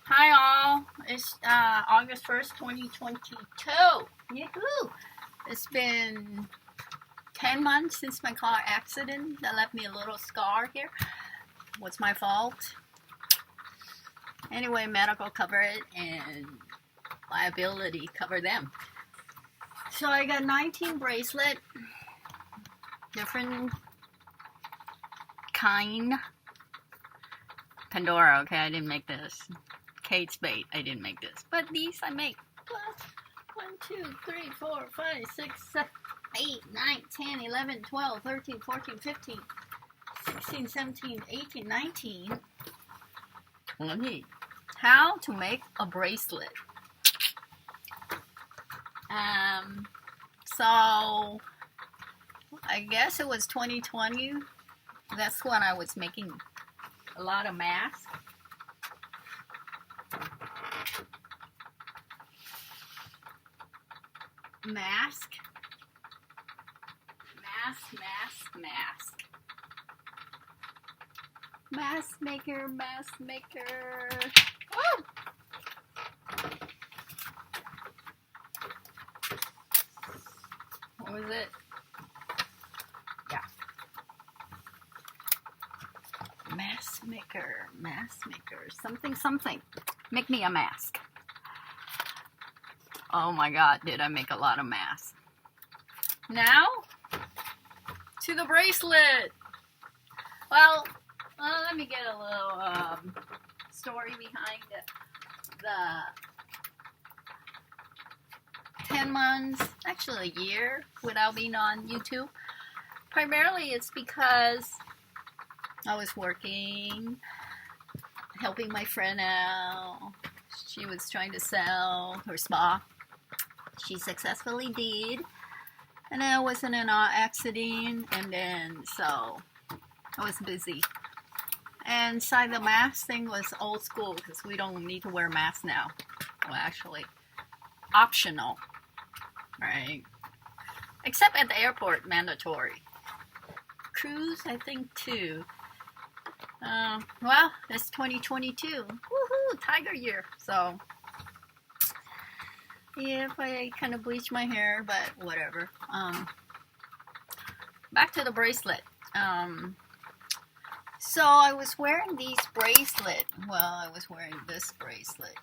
Hi all, it's August 1st, 2022. Yahoo! It's been 10 months since my car accident that left me a little scar here. What's my fault? Anyway, medical cover it and liability cover them. So I got 19 bracelet, different kind. Pandora, okay, I didn't make this. Kate Spade, I didn't make this. But these I make. 1, 2, 3, 4, 5, 6, 7, 8, 9, 10, 11, 12, 13, 14, 15, 16, 17, 18, 19. Okay. How to make a bracelet. So I guess it was 2020. That's when I was making a lot of masks. Mask. Mask maker. Woo! What was it? Yeah. Mask maker. Something. Make me a mask. Oh my god, did I make a lot of masks. Now, to the bracelet. Well, let me get a little story behind the 10 months, actually a year, without being on YouTube. Primarily it's because I was working, helping my friend out. She was trying to sell her spa. She successfully did. And then I was in an accident, and then so I was busy. And so the mask thing was old school because we don't need to wear masks now. Well, actually, optional, right? Except at the airport, mandatory. Cruise, I think, too. Well, it's 2022. Woohoo! Tiger year. So, yeah, if I kind of bleached my hair, but whatever. Back to the bracelet. So I was wearing these bracelet. Well, I was wearing this bracelet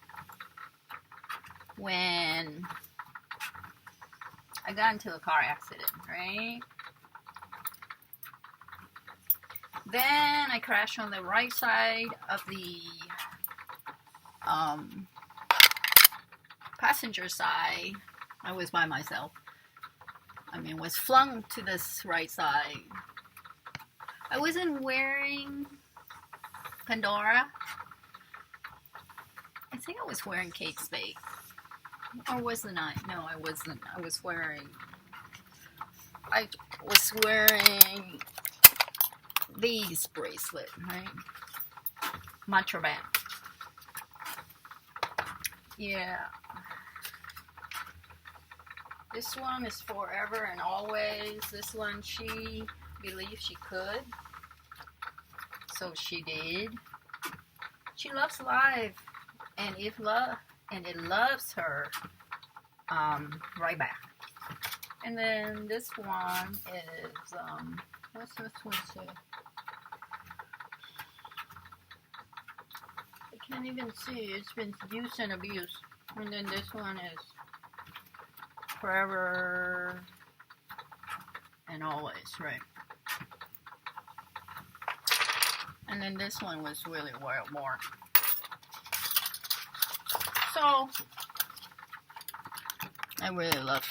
when I got into a car accident, right? Then I crashed on the right side of the passenger side. I was by myself. Was flung to this right side. I wasn't wearing Pandora. I think I was wearing Kate Spade. Or wasn't I? No, I wasn't. I was wearing these bracelet, right? Mantra band. Yeah. This one is forever and always. This one she believed she could. So she did. She loves life. And it loves her right back. And then this one is what's this one say? I can't even see. It's been use and abuse. And then this one is forever and always, right? And then this one was really more. So I really love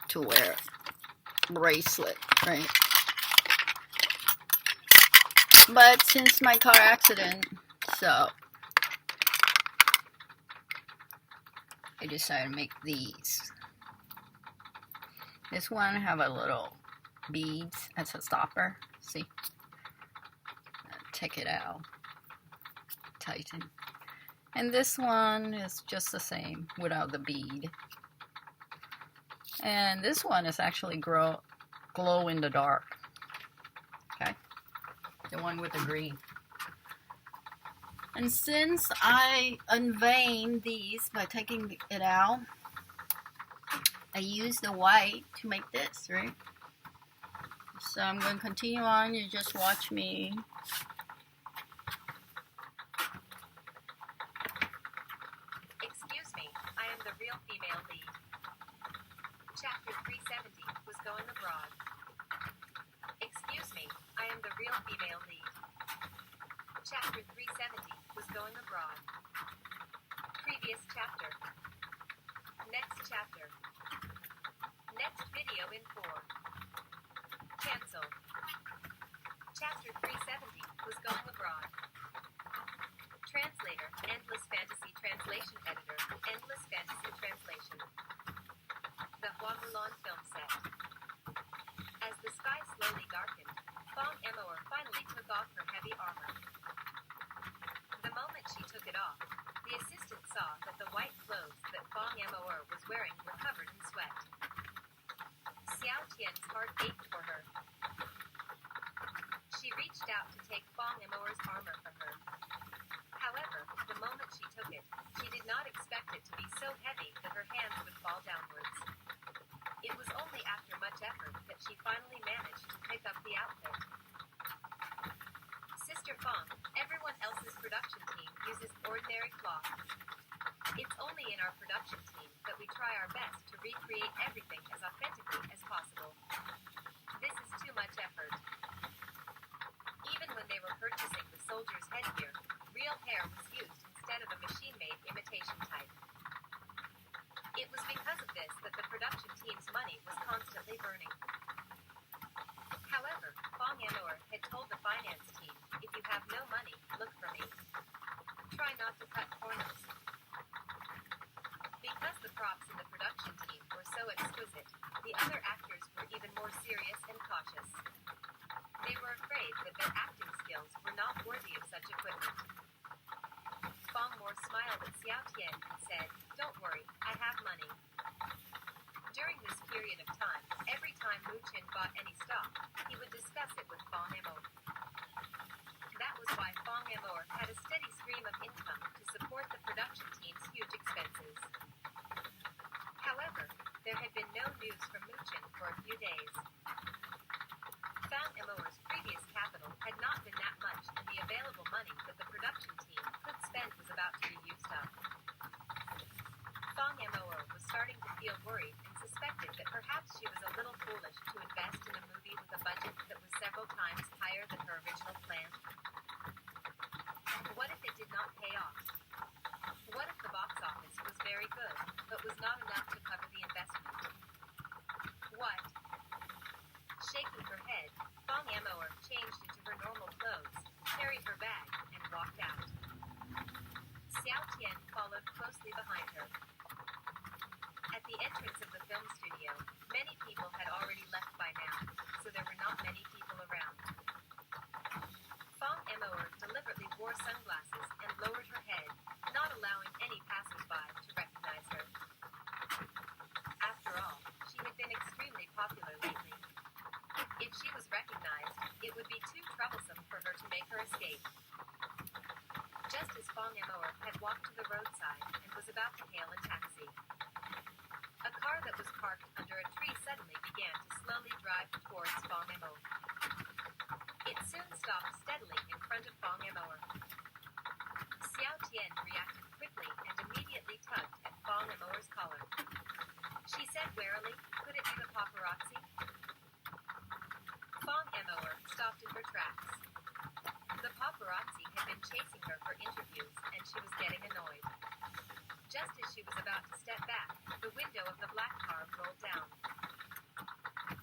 to wear a bracelet, right? But since my car accident, so I decided to make these. This one have a little beads as a stopper. See? Take it out. Tighten. And this one is just the same without the bead. And this one is actually glow in the dark. Okay? The one with the green. And since I unveined these by taking it out, I used the white to make this, right? So I'm going to continue on. You just watch me. Excuse me, I am the real female lead. Chapter 370 was going abroad. Excuse me, I am the real female lead. Chapter 370 was going abroad. Previous chapter. Next chapter. Next video in 4. Cancel. Chapter 370 was going abroad. Translator, Endless Fantasy Translation Editor, Endless Fantasy Translation. The Hua Mulan film set. As the sky slowly darkened, Fong Emoer finally took off her heavy armor. The moment she took it off, the assistant saw that the white clothes that Fong Emoer was wearing were covered in sweat. Xiao Tian's heart ached for her. She reached out to take Fong Emoer's armor from her. However, the moment she took it, she did not expect it to be so heavy that her hands would fall downwards. It was only after much effort that she finally managed to pick up the outfit. Sister Fong, everyone else's production team uses ordinary cloth. It's only in our production team that we try our best to recreate everything as authentically as possible. This is too much effort. Even when they were purchasing the soldiers' headgear, real hair was used instead of a machine-made imitation type. It was because of this that the production team's money was constantly burning. However, Fong Emoer had told the finance team, if you have no money, look for me. Try not to cut corners. Because the props in the production team were so exquisite, the other actors were even more serious and cautious. They were afraid that their acting skills were not worthy of such equipment. Fong Mo smiled at Xiao Tian and said, "Don't worry, I have money." During this period of time, every time Mu Chen bought any stock, he would discuss it with Fong Emoer. That was why Fong Emoer had a steady stream of income to support the production team's huge expenses. However, there had been no news from Mu Chen for a few days. Fong Emoer's previous capital had not been that much, and the available money that the production team could spend was about to be used up. Fong Emoer was starting to feel worried and suspected that perhaps she was a little foolish to invest in a movie with a budget that was several times higher than her original plan. What if it did not pay off? What if the box office was very good, but was not enough to cover the investment? What? Shaking her head, Fong Emoer changed into her normal clothes, carried her bag, and walked out. Xiao Tian followed closely behind her. At the entrance of the film studio, many people had already left by now, so there were not many people around. Fong Emoer deliberately wore sunglasses and lowered her head, not allowing any passers-by to recognize her. After all, she had been extremely popular lately. If she was recognized, it would be too troublesome for her to make her escape. Just as Fong Emoer had walked to the roadside and was about to hail a taxi, a car that was parked under a tree suddenly began to slowly drive towards Fong Emoer. It soon stopped steadily in front of Fong Emoer. Xiao Tian reacted quickly and immediately tugged at Fong Emoer's collar. She said warily, "Could it be the paparazzi?" Fong Emoer stopped in her tracks. The paparazzi had been chasing her for interviews, and she was getting annoyed. Just as she was about to step back, the window of the black car rolled down.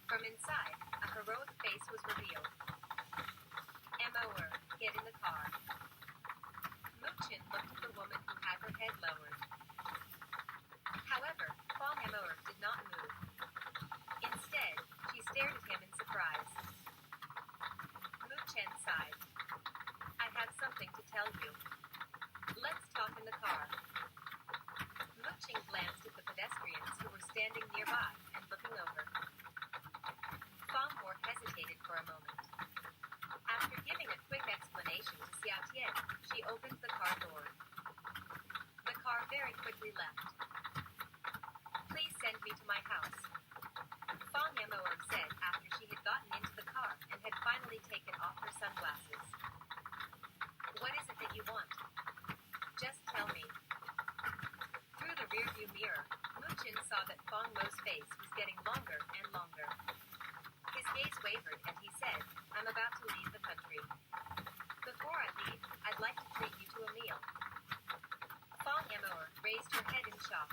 From inside, a heroic face was revealed. Emoer, get in the car. Mu Chen looked at the woman who had her head lowered. However, Fong Emoer did not move. Instead, she stared at him in surprise. Mu Chen sighed. "I have something to tell you. Let's talk in the car." Mu Chen glanced at the pedestrians who were standing nearby and looking over. Fong Mo hesitated for a moment. After giving a quick explanation to Xiao Tian, she opened the car door. The car very quickly left. Please send me to my house, Fong Yamoer said after she had gotten into the car and had finally taken off her sunglasses. What is it that you want? Just tell me. Through the rearview mirror, Muchin saw that Fong Mo's face was getting longer and longer. His gaze wavered and he said, I'm about to leave the country. Before I leave, I'd like to treat you to a meal. Fong Yamoer raised her head in shock.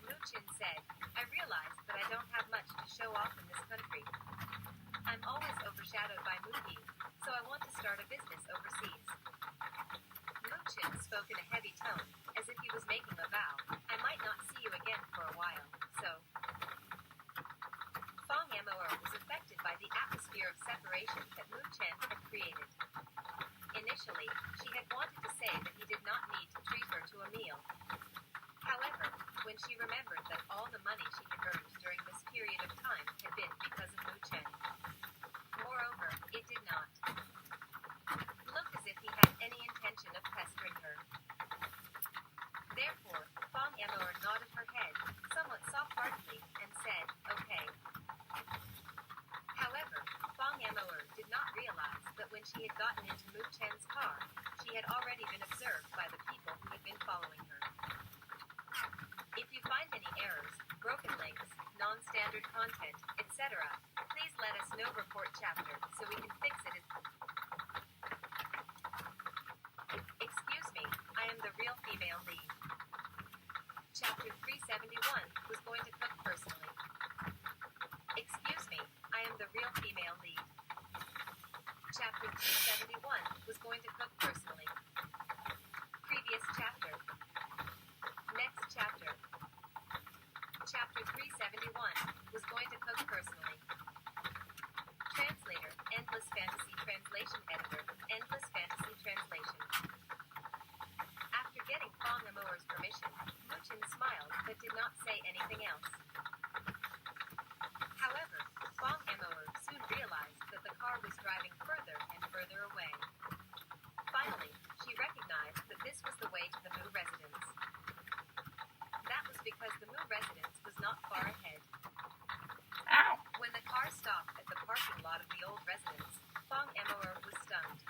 Muchin said, I realize that I don't have much to show off in this country. I'm always overshadowed by Muki, so I want to start a business overseas. Muchin spoke in a heavy tone, as if he was making a vow. I might not see you again for a while, so... Fong Yamoer was affected by the atmosphere of separation that Muchin had created. Initially, she had wanted to say that he did not need to treat her to a meal. However, when she remembered that all the money she had earned during this period of time had been because of Muchin. Moreover, it did not look as if he had any intention of pestering her. Therefore, Fong Yamoer nodded her head, somewhat soft-heartedly, and said, okay. However, Fong Yamoer did not realize that when she had gotten into Muchin's car, she had already been observed by the people who had been following her. If you find any errors, broken links, non-standard content, etc., please let us know. Report chapter so we can fix it. Excuse me, I am the real female lead. Chapter 371 was going to cook personally. Excuse me, I am the real female lead. Chapter 371 was going to cook personally. Previous chapter. Next chapter. Chapter 371 was going to cook personally. Translator, Endless Fantasy Translation Editor, Endless Fantasy Translation. After getting Fong Yamoer's permission, Muchin smiled but did not say anything else. However, Fong Yamoer soon realized that the car was driving further and further away. Finally, she recognized that this was the way to the Mu residence. That was because the Mu residence was not far ahead. Ow! When the car stopped at the parking lot of the old residence, Fong Yamoer was stunned.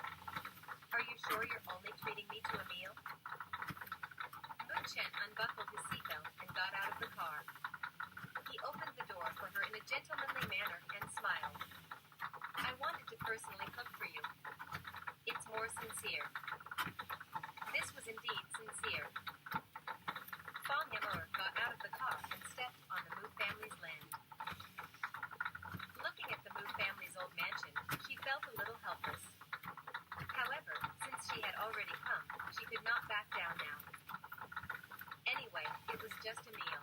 Are you sure you're only treating me to a meal? Muchin unbuckled his seatbelt and got out of the car. He opened the door for her in a gentlemanly manner and smiled. I wanted to personally cook for you. It's more sincere. This was indeed sincere. Fong Yamoer got out of the car and stepped on the Mu family's land. Looking at the Mu family's old mansion, she felt a little helpless. However, since she had already come, she could not back down now. Anyway, it was just a meal.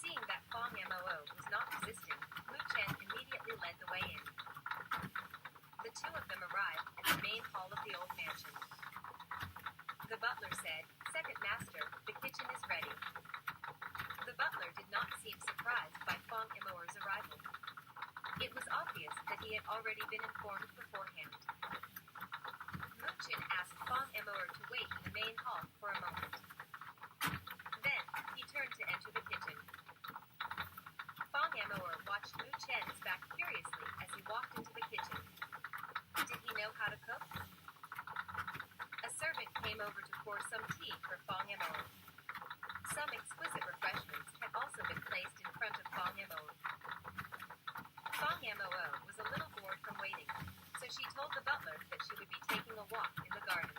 Seeing that Fong Yamoer was not resisting, Muchin immediately led the way in. The two of them arrived at the main hall of the old mansion. The butler said, Second Master, the kitchen is ready. The butler did not seem surprised by Fong Yamoer's arrival. It was obvious that he had already been informed beforehand. Muchin asked Fong Yamoer to wait in the main hall for a moment. Then, he turned to enter the kitchen. Fong Yamoer watched Muchin's back curiously as he walked into the kitchen. Did he know how to cook? A servant came over to pour some tea for Fong Yamoer. Some exquisite refreshments had also been placed in front of Fong Yamoer. Fong Yamoer was a little bored from waiting, so she told the butler that she would be taking a walk in the garden.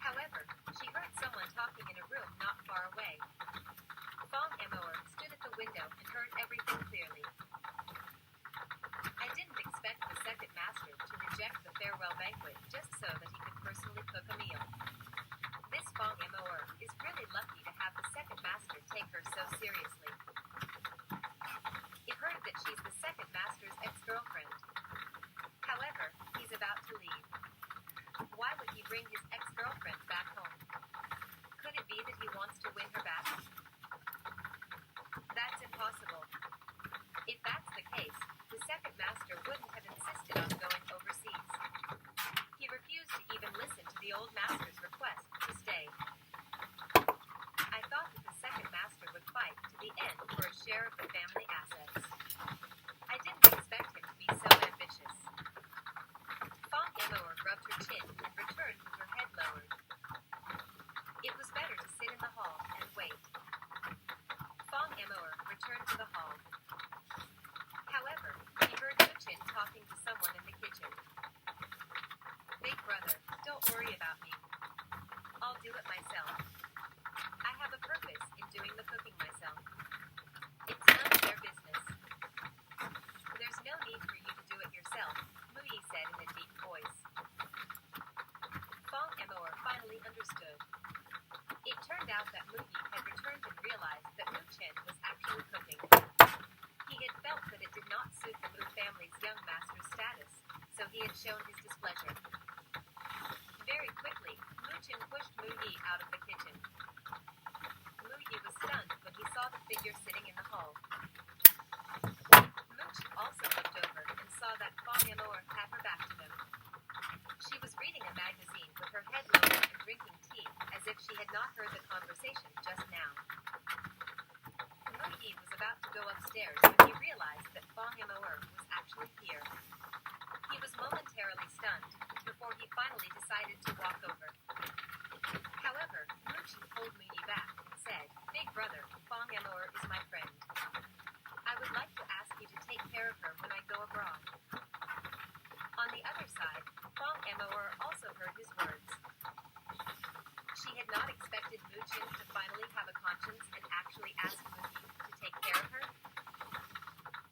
However, she heard someone talking in a room not far away. Fong Yamoer stood at the window and heard everything clearly. I didn't expect the second master to reject the farewell banquet just so that he could personally cook a meal. This Fong Yamoer is really lucky to have the second master take her so seriously. It heard that she's the second master's ex-girlfriend. However, he's about to leave. Why would he bring his ex-girlfriend back home? Could it be that he wants to win her back? That's impossible. If that's the case, the second master wouldn't have insisted on going overseas. it myself. I have a purpose in doing the cooking myself. It's none of their business. There's no need for you to do it yourself, Muyi said in a deep voice. Fong Emoer finally understood. It turned out that Muyi had returned and realized that Mu Chen was actually cooking. He had felt that it did not suit the Mu family's young master's status, so he had shown his displeasure. Very quickly, Mu Chen pushed Mu Yi out of the kitchen. Mu Yi was stunned when he saw the figure sitting in the hall. Mu Chen also looked over and saw that Fong Emoer had her back to them. She was reading a magazine with her head lowered and drinking tea, as if she had not heard the conversation just now. Mu Yi was about to go upstairs when he realized that Fong Emoer was actually here. He was momentarily stunned, before he finally decided to walk over. However, Mu Chen pulled Mu Yi back and said, "Big brother, Fong Emoer is my friend. I would like to ask you to take care of her when I go abroad." On the other side, Fong Emoer also heard his words. She had not expected Mu Chen to finally have a conscience and actually ask Mu Yi to take care of her.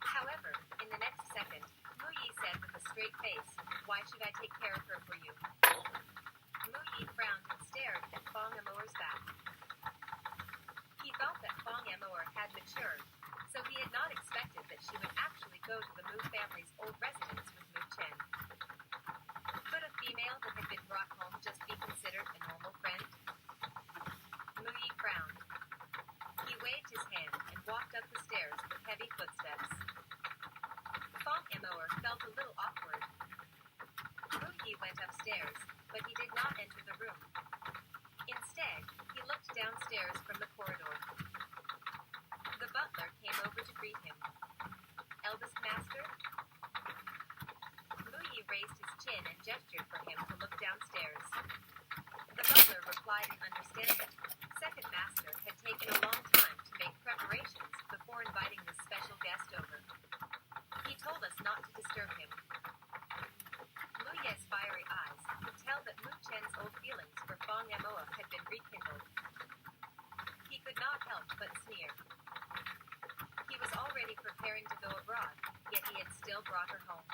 However, in the next second, Mu Yi said with a straight face, "Why should I take care of her for you?" Mu Yi frowned and stared at Fong Emoer's back. He thought that Fong Emoer had matured, so he had not expected that she would actually go to the Mu family's old residence with Mu Chen. Could a female that had been brought home just be considered a normal friend? Mu Yi frowned. He waved his hand and walked up the stairs with heavy footsteps. Fong Emoer felt a little awkward. Mu Yi went upstairs, but he did not enter the room. Instead, he looked downstairs from the corridor. The butler came over to greet him. "Eldest master?" Mu Yi raised his chin and gestured for him to look downstairs. The butler replied in understanding. Second master had taken a long time to make preparations before inviting this special guest over. He told us not to disturb him. Mu Ye's fiery eyes could tell that Mu Chen's old feelings for Fong Emoer had been rekindled. He could not help but sneer. He was already preparing to go abroad, yet he had still brought her home.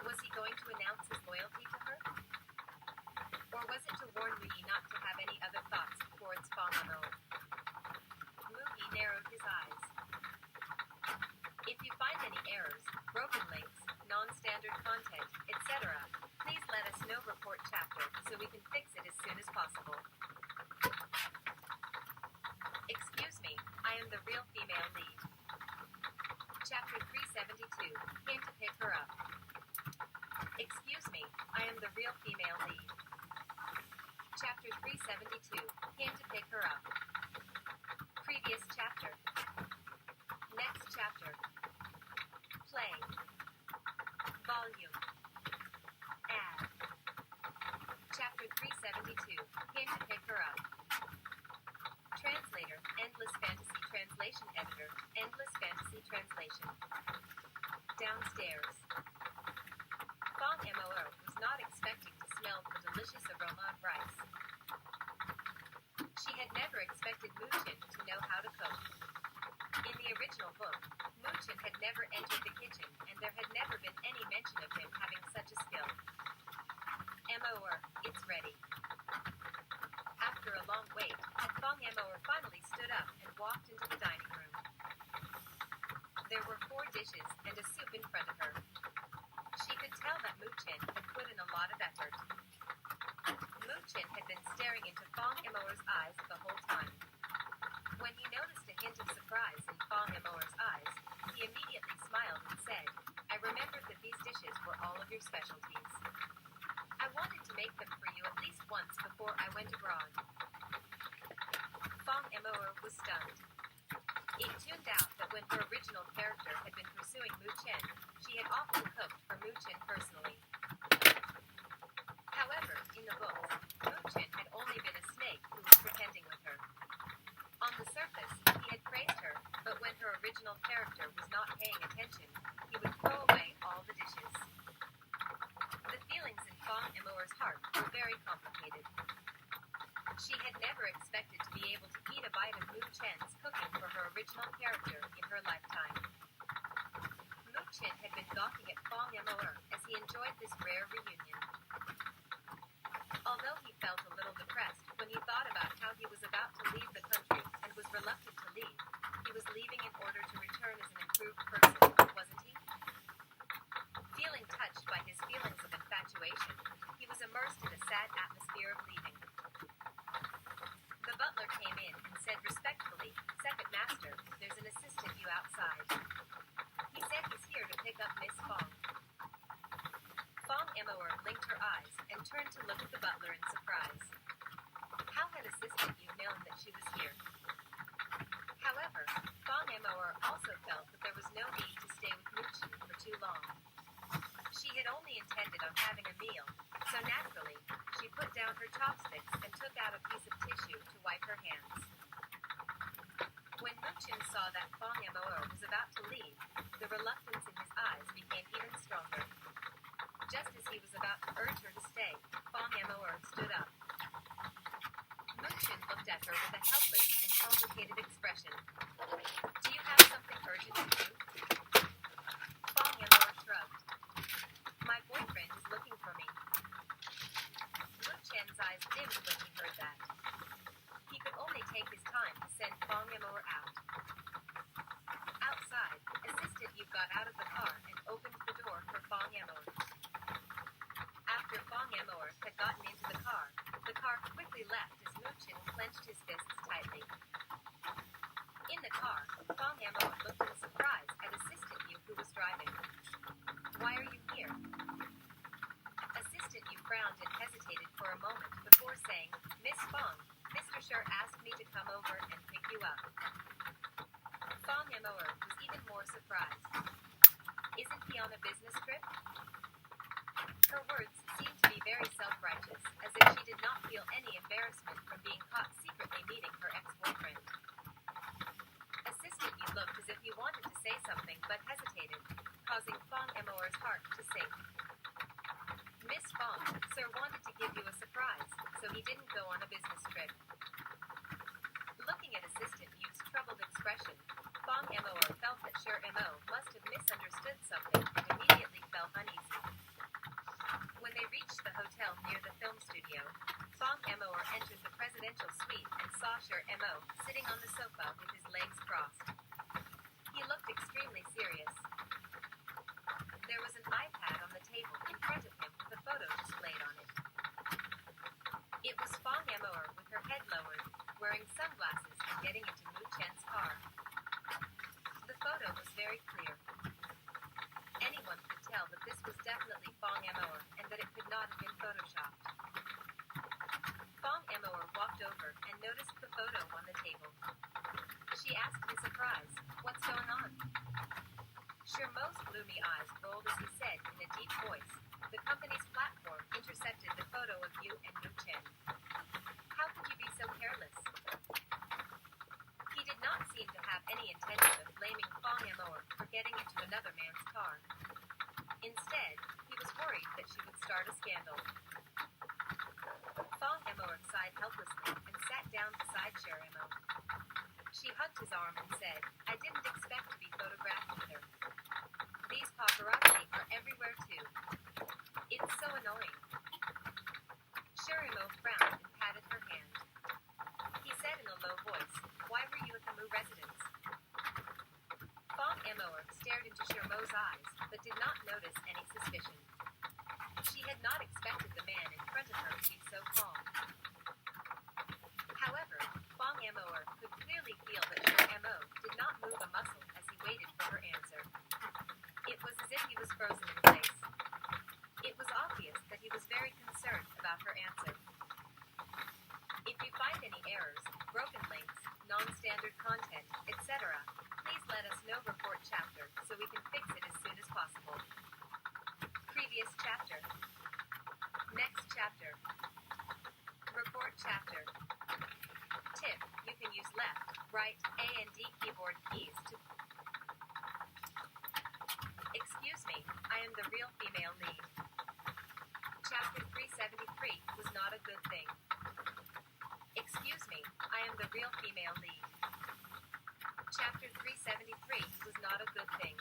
Was he going to announce his loyalty to her? Or was it to warn Mu Yi not to have any other thoughts towards Fong Emoer? Mu Yi narrowed his eyes. If you find any errors, broken links, non-standard content, etc., please let us know. Report chapter so we can fix it as soon as possible. Excuse me, I am the real female lead. Chapter 372, came to pick her up. Excuse me, I am the real female lead. Chapter 372, came to pick her up. Previous chapter. Next chapter. Play. Volume. Add. Chapter 372, came to pick her up. Translator, Endless Fantasy Translation Editor, Endless Fantasy Translation. Downstairs. Fong Emoer was not expecting to smell the delicious aroma of rice. She had never expected Mu Chen to know how to cook. In the original book, Mu Chen had never entered the kitchen, and there had never been any mention of him having such a skill. Emoer, it's ready. After a long wait, Fong Emoer finally stood up and walked into the dining room. There were 4 dishes and a soup in front of her. She could tell that Mu Chen had put in a lot of effort. Mu Chen had been staring into Fong Emoer's eyes the whole time. When he noticed a hint of surprise in Fong Emoer's eyes, he immediately smiled and said, "I remembered that these dishes were all of your specialties. I wanted to make them for you at least once before I went abroad." Fong Emoer was stunned. It turned out that when her original character had been pursuing Mu Chen, she had often cooked for Mu Chen personally. However, in the books, Mu Chen had only been a snake who was pretending with her. On the surface, he had praised her, but when her original character was not paying attention, he would throw away all the dishes. The feelings in Fong Emoer's heart were very complicated. She had never expected to be able to eat a bite of Moo Chen's cooking for her original character in her lifetime. Moo Chen had been gawking at Fong Mor as he enjoyed this rare reunion. Although he felt a little depressed when he thought about how he was about to leave the country and was reluctant to leave, he was leaving in order to return as an improved person, wasn't he? Feeling touched by his feelings of infatuation, he was immersed in a sad atmosphere of leaving. The butler came in and said respectfully, "Second master, there's an assistant you outside." He said he's here to pick up Miss Fong. Fong Mor blinked her eyes and turned to look at the butler in surprise. How had assistant Yu known that she was here? However, Fong Mor also felt that there was no need to stay with Moo-Chen for too long. She had only intended on having a meal, so naturally, she put down her chopsticks and took out a piece of tissue to wipe her hands. When Moo-Chen saw that Fong Mor was about to leave, the reluctance in his eyes became even stronger. Just as he was about to urge her to stay, Fong Mor stood up. Moo-Chen looked at her with a helpless and complicated expression. "Do you have something urgent to do?" Fong Mor shrugged. "My boyfriend is looking for me." Moo-Chen's eyes dimmed when he heard that. He could only take his time to send Fong Mor out. Outside, Assistant Yu got out of the car and opened the door for Fong Mor. After Fong Mor had gotten into the car quickly left as Moo-Chen clenched his fists tightly. In the car, Fong Mor looked in surprise at Assistant Yu who was driving. "Why are you here?" Assistant Yu frowned and hesitated for a moment before saying, "Miss Fong, Mr. Sher asked me to come over and pick you up." Fong Mor was even more surprised. "Isn't he on a business trip?" Her words seemed to be very self-righteous, as if she did not feel any embarrassment from being caught secretly meeting her ex-boyfriend. Assistant Yu looked as if he wanted to say something but hesitated, causing Fong Mor's heart to sink. "Miss Fong, sir wanted to give you a surprise, so he didn't go on a business trip." Looking at Assistant Yu's troubled expression, Fong Mor felt that Sher Mo must have misunderstood something and immediately felt uneasy. When they reached the hotel near the film studio, Fong Mor entered the presidential suite and saw Sher Mo sitting on the sofa with his legs crossed. He looked extremely serious. There was an iPad on the table in front of him with a photo displayed on it. It was Fong Mor with her head lowered, wearing sunglasses and getting into Moo-Chen's car. The photo was very clear. Anyone could tell that this was definitely Fong Mor and that it could not have been photoshopped. Fong Mor walked over and noticed the photo on the table. She asked in surprise, "What's going on?" Sher Mo's gloomy eyes rolled as he said in a deep voice, "The company's platform intercepted the photo of you and Moo-Chen. How could you be so careless?" He did not seem to have any intention of blaming Fong Mor for getting into another man's car. Instead, he was worried that she would start a scandal. Fong Mor sighed helplessly and sat down beside Sher Mo. She hugged his arm and said, "I didn't expect to be photographed either. These paparazzi are everywhere too. It's so annoying." Sher Mo frowned and patted her hand. He said in a low voice, "Why were you at the Moo residence?" Fong Mor stared into Sher Mo's eyes, but did not notice any suspicion. She had not expected the man in front of her to be so calm. However, Fong Mor could clearly feel that Sher Mo did not move a muscle as he waited for her answer. It was as if he was frozen in place. It was obvious that he was very concerned about her answer. "If you find any errors, broken links, non-standard content, etc., please let us know. Report chapter so we can fix it as soon as possible." Previous chapter. Next chapter. Report chapter. Tip: you can use left, right, A and D keyboard keys to... Excuse me, I am the real female lead. Chapter 373 was not a good thing. the real female lead. Chapter 373 was not a good thing.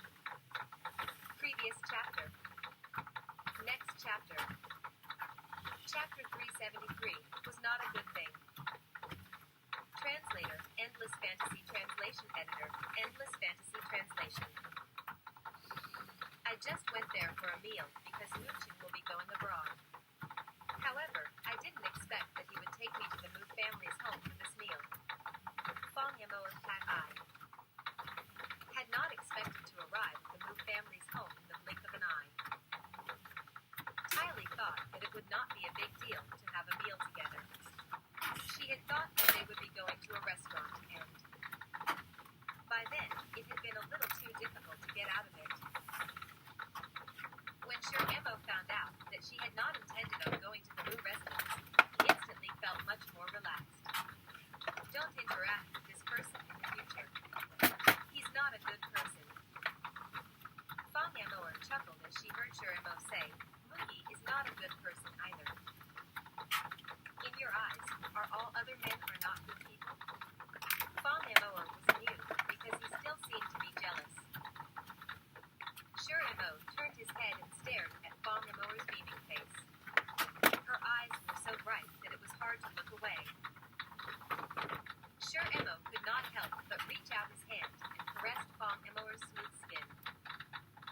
Previous chapter. Next chapter. Chapter 373 was not a good thing. Translator, Endless Fantasy Translation Editor, Endless Fantasy Translation. I just went there for a meal because Moochin will be going abroad. However, I didn't expect that he would take me to the Moo family's home for this meal. Fong Yamoa Pat I had not expected to arrive at the Moo family's home in the blink of an eye. Tylee thought that it would not be a big deal to have a meal together. She had thought that they would be going to a restaurant, and by then, it had been a little too difficult to get out of it. When Sir Emo found out that she had not intended on going to the Moo residence, he instantly felt much more relaxed. Don't interact with this person in the future. He's not a good person. Fong Yamoa chuckled as she heard Sir Emo say, Moogie is not a good person either. In your eyes, are all other men are not good people? Fong Yamoa was amused because he still seemed to be jealous. Sir Emo turned his head and stared at Fong Yamoa's beaming face. Her eyes were so bright that it was hard to look away. Sir Emo could not help but reach out his hand and caressed Fong Yamoa's smooth skin.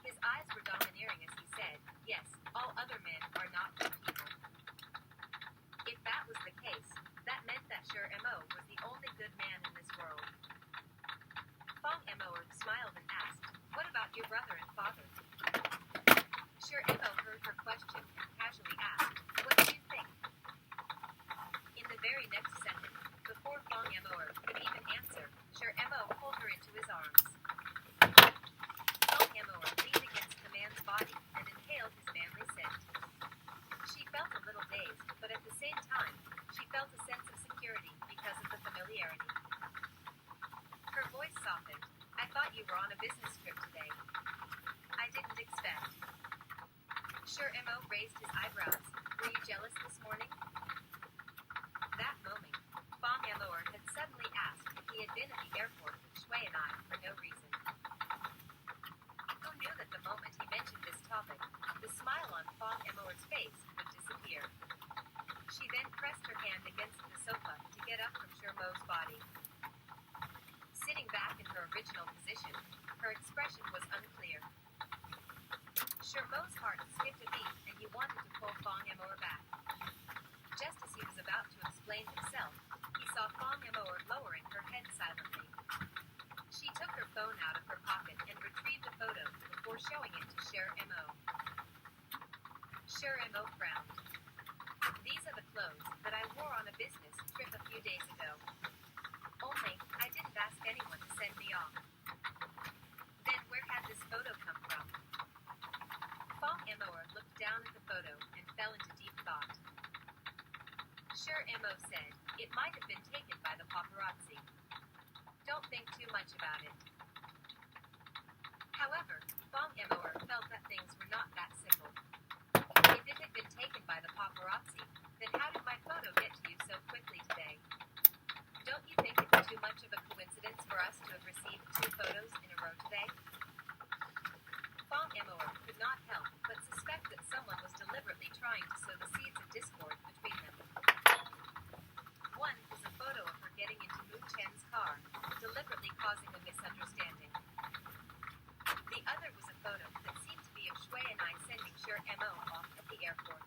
His eyes were domineering as he said, yes, all other men are not good people. If that was the case, that meant that Sir Emo was the only good man in this world. Fong Yamoa smiled and asked, what about your brother and father? Sir Emo heard her question and casually asked, what do you think? In the very next second, before Fong Yamoa could even answer, Sir Emo pulled her into his arms. Fong Yamoa leaned against the man's body and inhaled his manly scent. She felt a little dazed, but at the same time, she felt a sense of security because of the familiarity. Her voice softened. I thought you were on a business trip today. I didn't expect. Sir Emo raised his eyebrows. Were you jealous this morning? That moment, Fong Yamoa had suddenly asked if he had been at the airport with Shui and I for no reason. Who knew that the moment he mentioned this topic, the smile on Fong Yamoa's face would disappear. She then pressed her hand against the sofa to get up from Sir Mo's body. Sitting back in her original position, her expression was unclear. Sir Mo's heart skipped a beat and he wanted to pull Fong Yamoa back. Just as he was about to explain himself, he saw Fong Yamoa lowering her head silently. She took her phone out of her pocket and retrieved a photo before showing it to Sir Emo. Sir Emo frowned. These are the clothes that I wore on a business trip a few days ago. Only, I didn't ask anyone to send me off. Then where had this photo come from? Fong Yamoa looked down at the photo and fell into deep thought. Sir Emo said, it might have been taken by the paparazzi. Don't think too much about it. However, Fong Yamoa felt that things were not that simple. If it had been taken by the paparazzi, then how did my photo get to you so quickly today? Don't you think it's too much of a coincidence for us to have received 2 photos in a row today? Fong Yamoa could not help but suspect that someone was deliberately trying to sow the seeds of discord between them. One was a photo of her getting into Moo Chen's car, deliberately causing a misunderstanding. The other was a photo that seemed to be of Shui and I sending Sir Emo off at the airport.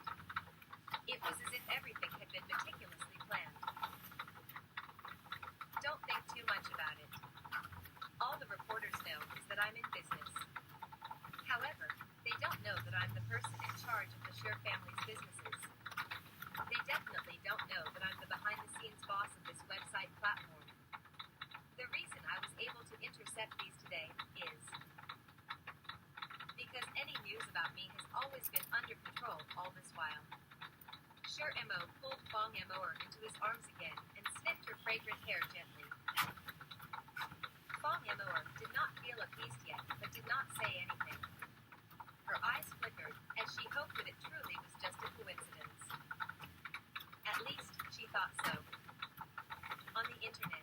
It was as if everything had been meticulously planned. Don't think too much about it. All the reporters know is that I'm in business. However, they don't know that I'm the person in charge of the Sher family's businesses. They definitely don't know that I'm the behind-the-scenes boss of this website platform. The reason I was able to intercept these today is because any news about me has always been under control all this while. Sir Emo pulled Fong Yamoa into his arms again and sniffed her fragrant hair gently. Fong Yamoa did not feel appeased yet, but did not say anything. Her eyes flickered as she hoped that it truly was just a coincidence. At least, she thought so. On the internet,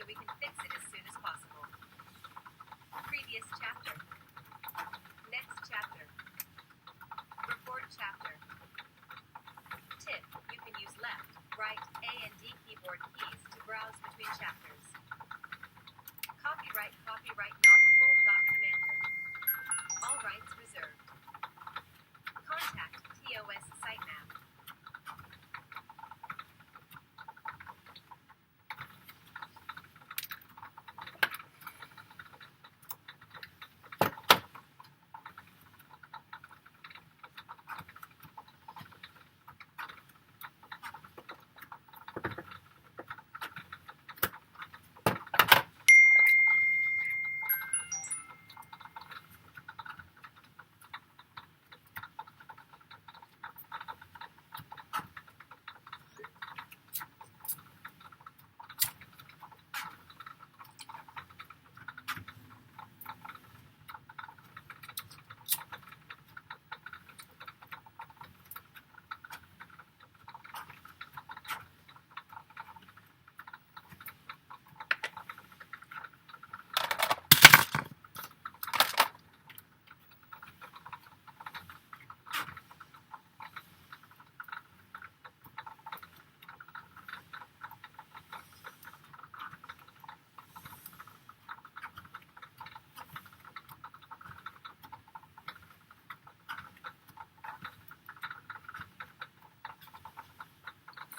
so we can fix it as soon as possible. Previous chapter. Next chapter. Report chapter. Tip: you can use left, right, A and D keyboard keys to browse between chapters. Copyright novelful.commander. All rights reserved. Contact TOS sitemap.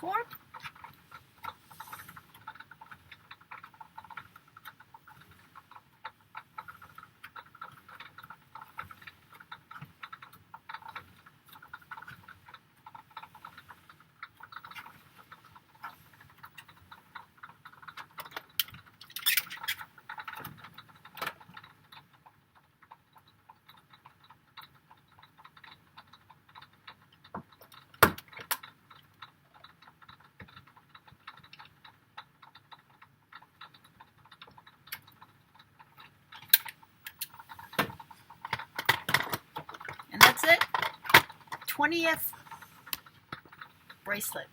Four. And that's it. 20th bracelet.